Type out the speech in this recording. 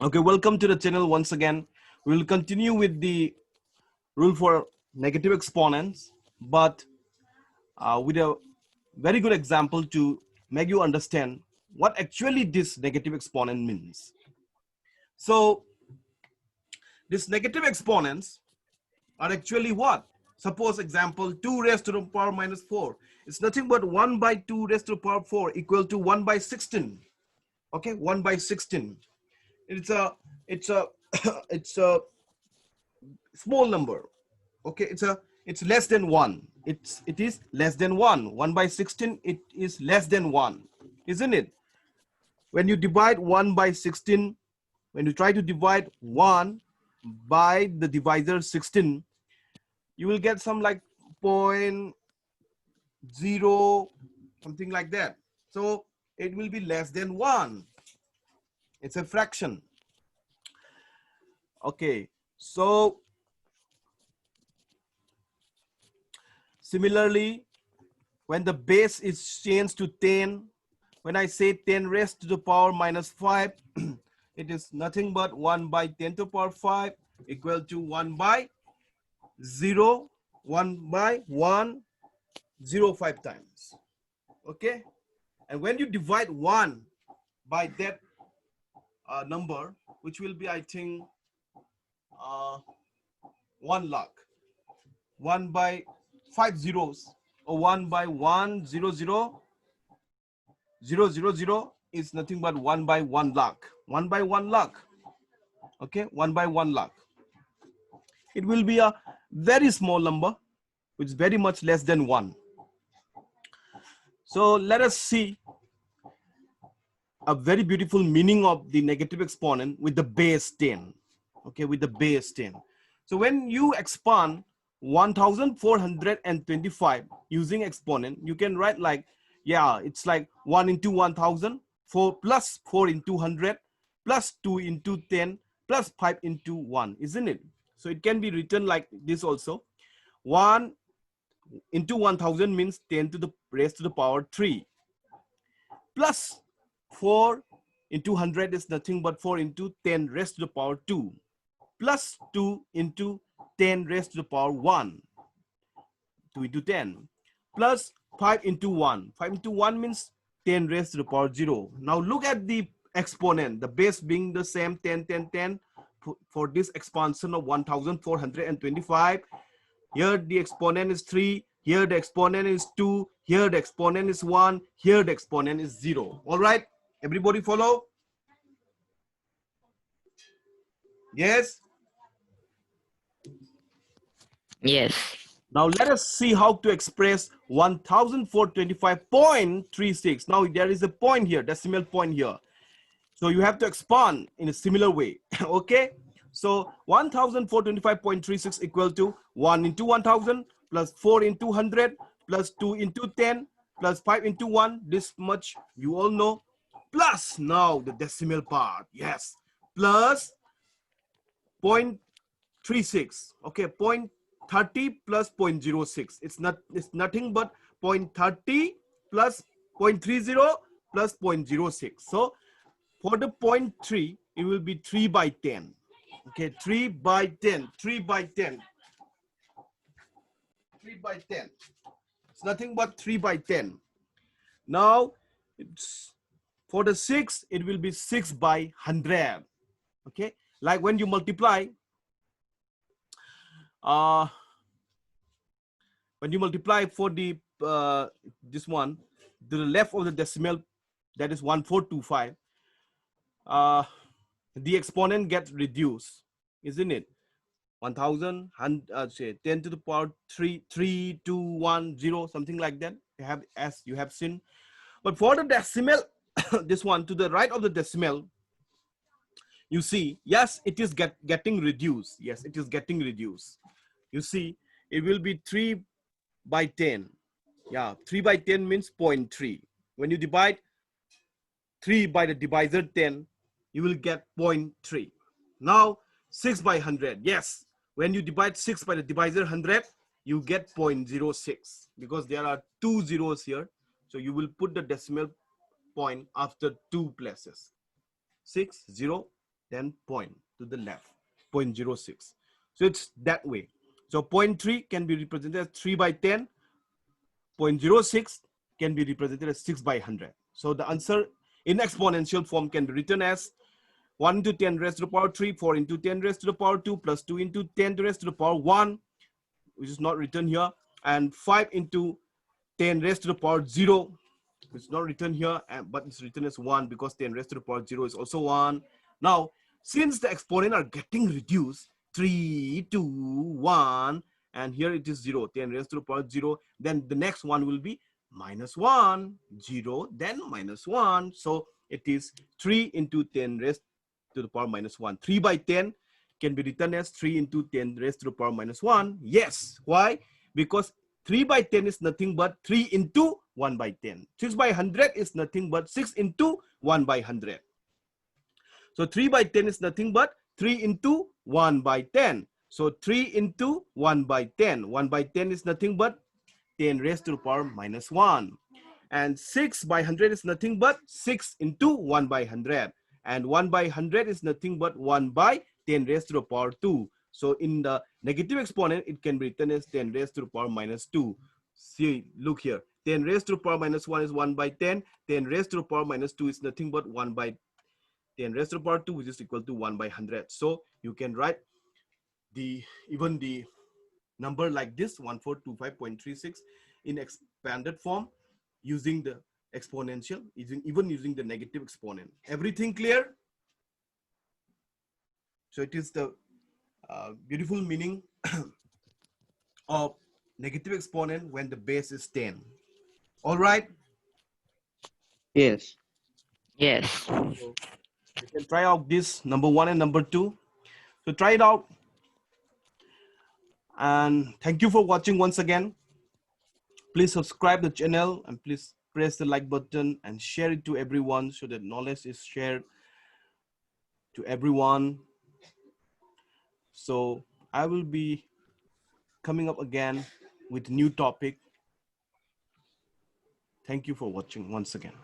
Okay, welcome to the channel once again. We'll continue with the rule for negative exponents, but with a very good example to make you understand what actually this negative exponent means. So, these negative exponents are actually what? Suppose example 2 raised to the power minus 4. It's nothing but 1 by 2 raised to the power 4 equal to 1 by 16. Okay, 1 by 16. It's a it's a small number. Okay, it's less than 1. It is less than 1. 1 by 16, it is less than 1, isn't it? When you divide 1 by 16, when you try to divide 1 by the divisor 16, you will get some like point 0 something like that. So it will be less than 1. It's a fraction. Okay, so similarly, when the base is changed to 10, when I say 10 raised to the power minus 5, it is nothing but 1 by 10 to the power 5 equal to 1 by 0, 1 by 1, 0, 5 times. Okay? And when you divide 1 by that number, which will be, I think, 1 lakh, 1 by 5 zeros, or 1 by 1, 0, 0, 0, 0, 0 is nothing but 1 by 1 lakh. 1 by 1 lakh. Okay, 1 by 1 lakh. It will be a very small number, which is very much less than 1. So let us see a very beautiful meaning of the negative exponent with the base 10. Okay, with the base 10. So when you expand 1425 using exponent, you can write like, yeah, it's like 1 into 1000, 4 plus 4 into 100, plus 2 into 10, plus 5 into 1, isn't it? So it can be written like this also. 1 into 1000 means 10 to the raised to the power 3, plus 4 into 100 is nothing but 4 into 10 raised to the power 2, plus 2 into 10 raised to the power 1, 2 into 10, plus 5 into 1. 5 into 1 means 10 raised to the power 0. Now look at the exponent, the base being the same, 10, 10, 10. For this expansion of 1425, here the exponent is 3, here the exponent is 2, here the exponent is 1, here the exponent is 0. All right, everybody follow? Yes? Yes. Now let us see how to express 1425.36. Now there is a point here, decimal point here. So you have to expand in a similar way. Okay? So 1425.36 equal to 1 into 1000 plus 4 into 100 plus 2 into 10 plus 5 into 1. This much you all know. Plus now the decimal part. Yes. Plus 0.36. Okay, 0.30 plus 0.06. It's nothing but 0.30 plus 0.30 plus 0.06. So for the 0.3, it will be 3 by 10. Okay, 3 by 10, 3 by 10, 3 by 10. It's nothing but 3 by 10. Now, it's for the 6, it will be 6 by 100. Okay, like when you multiply, for the this one, to the left of the decimal, that is 1425, the exponent gets reduced, isn't it? 1000, say 10 to the power 3, 3, 2, 1, 0, something like that. You have, as you have seen. But for the decimal, this one to the right of the decimal, you see, yes, it is getting reduced. Yes, it is getting reduced. You see, it will be 3 by 10. Yeah, 3 by 10 means 0.3. When you divide 3 by the divisor 10, you will get 0.3. Now 6 by 100. Yes, when you divide 6 by the divisor 100, you get 0.06 because there are 2 zeros here. So you will put the decimal point after 2 places. 6, 0, then point to the left, 0.06. So it's that way. So 0.3 can be represented as 3 by 10. 0.06 can be represented as 6 by 100. So the answer in exponential form can be written as 1 into 10 raised to the power 3, 4 into 10 raised to the power 2, plus 2 into 10 raised to the power 1, which is not written here, and 5 into 10 raised to the power 0, it's not written here, but it's written as 1 because 10 raised to the power 0 is also 1. Now, since the exponent are getting reduced, 3, 2, 1, and here it is 0, 10 raised to the power 0, then the next one will be minus 1, 0, then minus 1. So it is 3 into 10 raised to the power minus 1. 3 by 10 can be written as 3 into 10 raised to the power minus 1. Yes. Why? Because 3 by 10 is nothing but 3 into 1 by 10. 6 by 100 is nothing but 6 into 1 by 100. So 3 by 10 is nothing but 3 into 1 by 10. So 3 into 1 by 10. 1 by 10 is nothing but 10 raised to the power minus 1. And 6 by 100 is nothing but 6 into 1 by 100. And 1 by 100 is nothing but 1 by 10 raised to the power 2. So in the negative exponent, it can be written as 10 raised to the power minus 2. See, look here. 10 raised to the power minus 1 is 1 by 10. 10 raised to the power minus 2 is nothing but 1 by 10 raised to the power 2, which is equal to 1 by 100. So you can write even the number like this, 1425.36, in expanded form using the exponential, even using the negative exponent. Everything clear? So it is the beautiful meaning of negative exponent when the base is 10. All right? Yes. Yes. So you can try out this number 1 and number 2. So try it out. And thank you for watching once again. Please subscribe the channel and please press the like button and share it to everyone so that knowledge is shared to everyone. So I will be coming up again with new topic. Thank you for watching once again.